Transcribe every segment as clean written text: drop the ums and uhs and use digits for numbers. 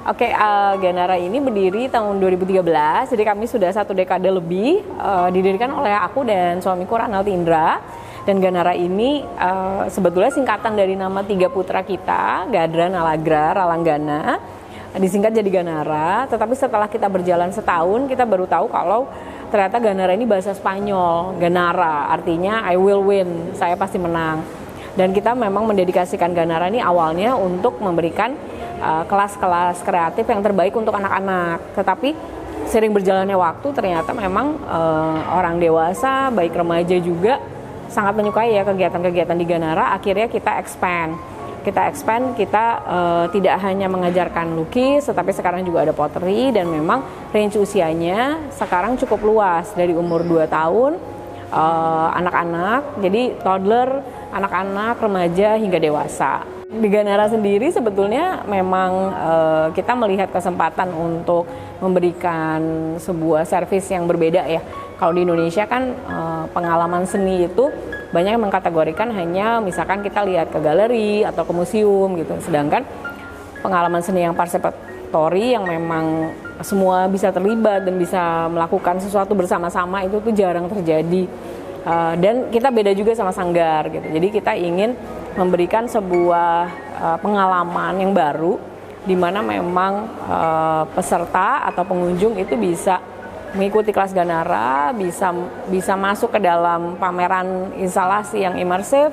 Oke, Ganara ini berdiri tahun 2013, jadi kami sudah 1 dekade lebih, didirikan oleh aku dan suamiku Ranald Indra. Dan Ganara ini sebetulnya singkatan dari nama 3 putra kita, Gadra, Nalagra, Ralanggana, disingkat jadi Ganara. Tetapi setelah kita berjalan setahun, kita baru tahu kalau ternyata Ganara ini bahasa Spanyol, Ganara, artinya I will win, saya pasti menang. Dan kita memang mendedikasikan Ganara ini awalnya untuk memberikan kelas-kelas kreatif yang terbaik untuk anak-anak. Tetapi sering berjalannya waktu ternyata memang orang dewasa, baik remaja juga sangat menyukai ya kegiatan-kegiatan di Ganara. Akhirnya kita expand, kita tidak hanya mengajarkan lukis, tetapi sekarang juga ada pottery. Dan memang range usianya sekarang cukup luas, dari umur 2 tahun, anak-anak, jadi toddler, anak-anak, remaja hingga dewasa. Di Ganara sendiri sebetulnya memang kita melihat kesempatan untuk memberikan sebuah servis yang berbeda ya. Kalau di Indonesia kan pengalaman seni itu banyak yang mengkategorikan hanya misalkan kita lihat ke galeri atau ke museum gitu. Sedangkan pengalaman seni yang participatory yang memang semua bisa terlibat dan bisa melakukan sesuatu bersama-sama itu tuh jarang terjadi. Dan kita beda juga sama Sanggar gitu. Jadi kita ingin memberikan sebuah pengalaman yang baru di mana memang peserta atau pengunjung itu bisa mengikuti kelas Ganara, bisa masuk ke dalam pameran instalasi yang imersif,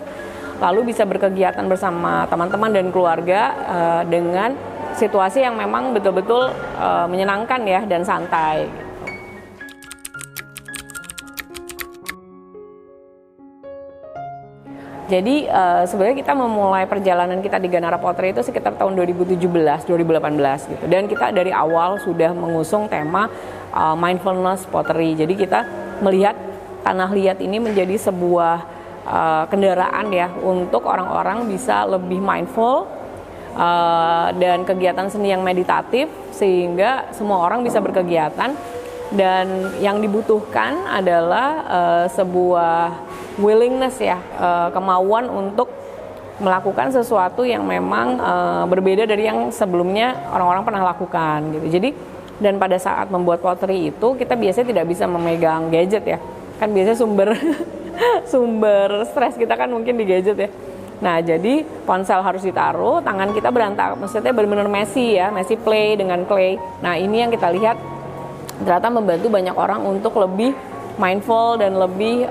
lalu bisa berkegiatan bersama teman-teman dan keluarga dengan situasi yang memang betul-betul menyenangkan ya dan santai. Jadi sebenarnya kita memulai perjalanan kita di Ganara Pottery itu sekitar tahun 2017-2018 gitu. Dan kita dari awal sudah mengusung tema mindfulness pottery. Jadi kita melihat tanah liat ini menjadi sebuah kendaraan ya untuk orang-orang bisa lebih mindful dan kegiatan seni yang meditatif sehingga semua orang bisa berkegiatan. Dan yang dibutuhkan adalah sebuah willingness ya, kemauan untuk melakukan sesuatu yang memang berbeda dari yang sebelumnya orang-orang pernah lakukan gitu. Jadi dan pada saat membuat pottery itu kita biasanya tidak bisa memegang gadget ya. Kan biasanya sumber stres kita kan mungkin di gadget ya. Nah, jadi ponsel harus ditaruh, tangan kita berantak, maksudnya benar-benar messy ya, messy play dengan clay. Nah, ini yang kita lihat ternyata membantu banyak orang untuk lebih mindful dan lebih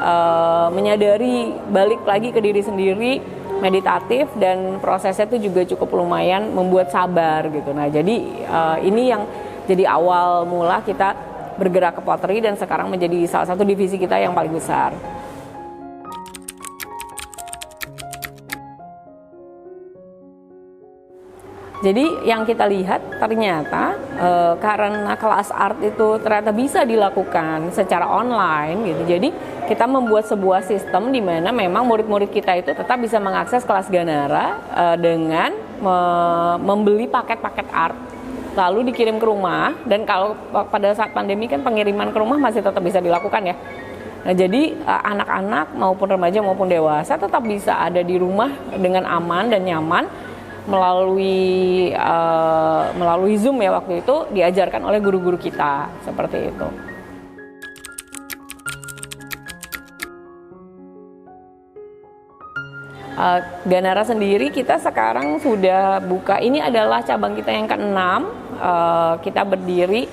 menyadari, balik lagi ke diri sendiri, meditatif, dan prosesnya itu juga cukup lumayan membuat sabar gitu. Nah, jadi ini yang jadi awal mula kita bergerak ke pottery dan sekarang menjadi salah satu divisi kita yang paling besar. Jadi yang kita lihat ternyata karena kelas art itu ternyata bisa dilakukan secara online gitu. Jadi kita membuat sebuah sistem di mana memang murid-murid kita itu tetap bisa mengakses kelas Ganara dengan membeli paket-paket art lalu dikirim ke rumah. Dan kalau pada saat pandemi kan pengiriman ke rumah masih tetap bisa dilakukan ya. Nah, jadi anak-anak maupun remaja maupun dewasa tetap bisa ada di rumah dengan aman dan nyaman melalui Zoom ya, waktu itu diajarkan oleh guru-guru kita seperti itu. Ganara sendiri kita sekarang sudah buka, ini adalah cabang kita yang ke-6. Kita berdiri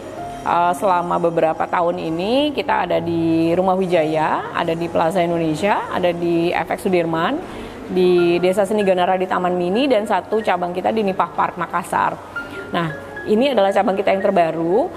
selama beberapa tahun ini. Kita ada di Rumah Wijaya, ada di Plaza Indonesia, ada di FX Sudirman, di Desa Seni Ganara di Taman Mini, dan satu cabang kita di Nipah Park Makassar. Nah, ini adalah cabang kita yang terbaru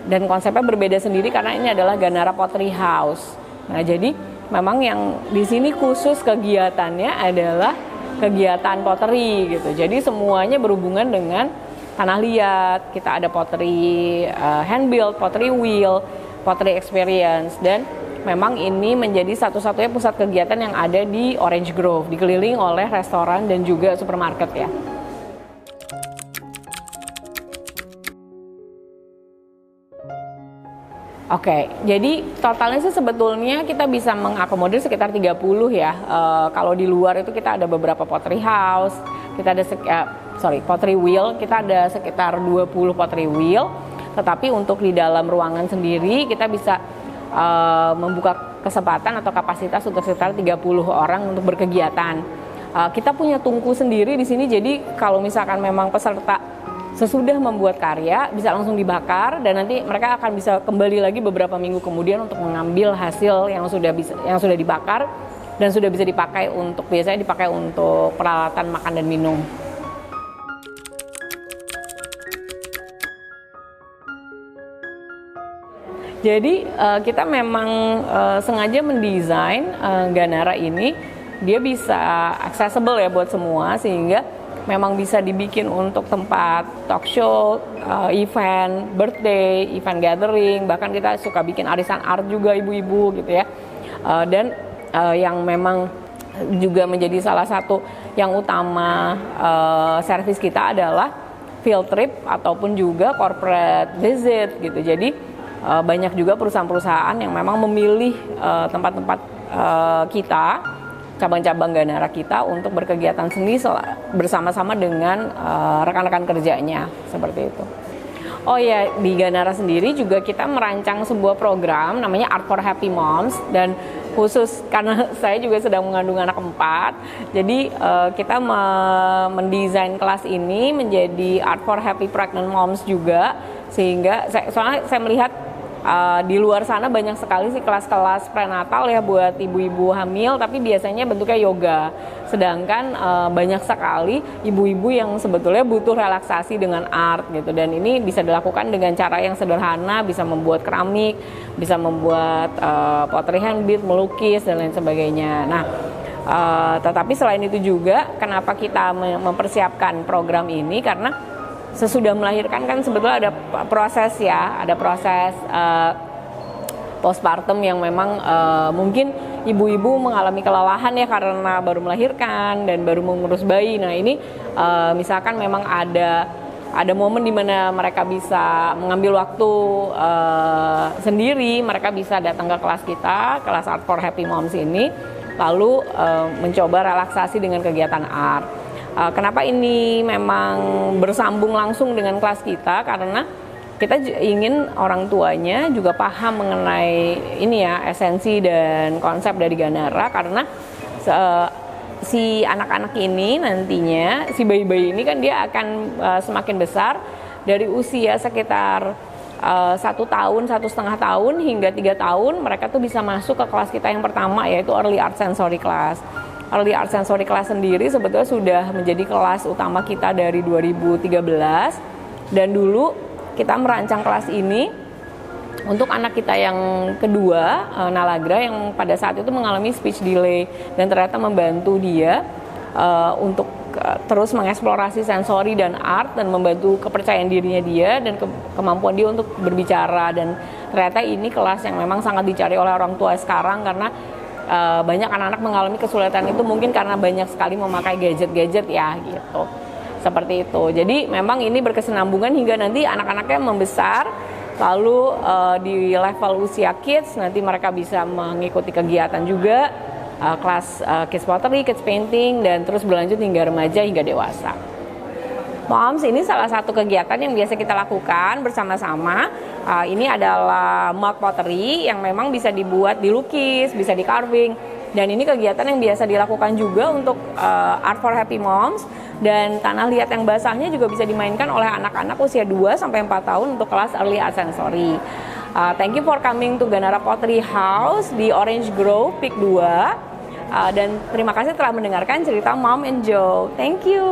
dan konsepnya berbeda sendiri karena ini adalah Ganara Pottery House. Nah, jadi memang yang di sini khusus kegiatannya adalah kegiatan pottery gitu. Jadi semuanya berhubungan dengan tanah liat. Kita ada pottery hand build, pottery wheel, pottery experience, dan memang ini menjadi satu-satunya pusat kegiatan yang ada di Orange Grove, dikelilingi oleh restoran dan juga supermarket ya. Oke, jadi totalnya sih sebetulnya kita bisa mengakomodir sekitar 30 ya. Kalau di luar itu kita ada beberapa pottery house, kita ada pottery wheel. Kita ada sekitar 20 pottery wheel. Tetapi untuk di dalam ruangan sendiri kita bisa membuka kesempatan atau kapasitas untuk sekitar 30 orang untuk berkegiatan. Kita punya tungku sendiri di sini, jadi kalau misalkan memang peserta sesudah membuat karya bisa langsung dibakar dan nanti mereka akan bisa kembali lagi beberapa minggu kemudian untuk mengambil hasil yang sudah dibakar dan sudah bisa dipakai biasanya dipakai untuk peralatan makan dan minum. Jadi kita memang sengaja mendesain Ganara ini dia bisa accessible ya buat semua, sehingga memang bisa dibikin untuk tempat talk show, event, birthday, event gathering, bahkan kita suka bikin arisan art juga ibu-ibu gitu ya. Dan yang memang juga menjadi salah satu yang utama service kita adalah field trip ataupun juga corporate visit gitu. Jadi banyak juga perusahaan-perusahaan yang memang memilih tempat-tempat kita, cabang-cabang Ganara kita untuk berkegiatan seni bersama-sama dengan rekan-rekan kerjanya, seperti itu. Oh ya, di Ganara sendiri juga kita merancang sebuah program namanya Art for Happy Moms, dan khusus karena saya juga sedang mengandung anak 4, jadi kita mendesain kelas ini menjadi Art for Happy Pregnant Moms juga, sehingga soalnya saya melihat di luar sana banyak sekali sih kelas-kelas prenatal ya buat ibu-ibu hamil, tapi biasanya bentuknya yoga. Sedangkan banyak sekali ibu-ibu yang sebetulnya butuh relaksasi dengan art gitu. Dan ini bisa dilakukan dengan cara yang sederhana, bisa membuat keramik, bisa membuat pottery hand bead, melukis dan lain sebagainya. Nah, tetapi selain itu juga kenapa kita mempersiapkan program ini, karena sesudah melahirkan kan sebetulnya ada proses postpartum yang memang mungkin ibu-ibu mengalami kelelahan ya karena baru melahirkan dan baru mengurus bayi. Nah ini misalkan memang ada momen di mana mereka bisa mengambil waktu sendiri, mereka bisa datang ke kelas kita, kelas Art for Happy Moms ini, lalu mencoba relaksasi dengan kegiatan art. Kenapa ini memang bersambung langsung dengan kelas kita? Karena kita ingin orang tuanya juga paham mengenai ini ya, esensi dan konsep dari Ganara, karena si anak-anak ini nantinya, si bayi-bayi ini kan dia akan semakin besar dari usia sekitar 1 tahun, 1,5 tahun hingga 3 tahun, mereka tuh bisa masuk ke kelas kita yang pertama, yaitu Early Art Sensory Class. Early Art Sensory Class sendiri sebetulnya sudah menjadi kelas utama kita dari 2013, dan dulu kita merancang kelas ini untuk anak kita yang kedua, Nalagra, yang pada saat itu mengalami speech delay, dan ternyata membantu dia untuk terus mengeksplorasi sensori dan art, dan membantu kepercayaan dirinya dia dan kemampuan dia untuk berbicara. Dan ternyata ini kelas yang memang sangat dicari oleh orang tua sekarang, karena banyak anak-anak mengalami kesulitan itu mungkin karena banyak sekali memakai gadget-gadget ya gitu, seperti itu. Jadi memang ini berkesinambungan hingga nanti anak-anaknya membesar, lalu di level usia kids nanti mereka bisa mengikuti kegiatan juga, kelas kids pottery, kids painting, dan terus berlanjut hingga remaja hingga dewasa. Moms, ini salah satu kegiatan yang biasa kita lakukan bersama-sama. Ini adalah mug pottery yang memang bisa dibuat dilukis, bisa di carving. Dan ini kegiatan yang biasa dilakukan juga untuk Art for Happy Moms. Dan tanah liat yang basahnya juga bisa dimainkan oleh anak-anak usia 2-4 tahun untuk kelas Early Art Sensory. Thank you for coming to Ganara Pottery House di Orange Grove, Peak 2. Dan terima kasih telah mendengarkan cerita Mom and Joe. Thank you.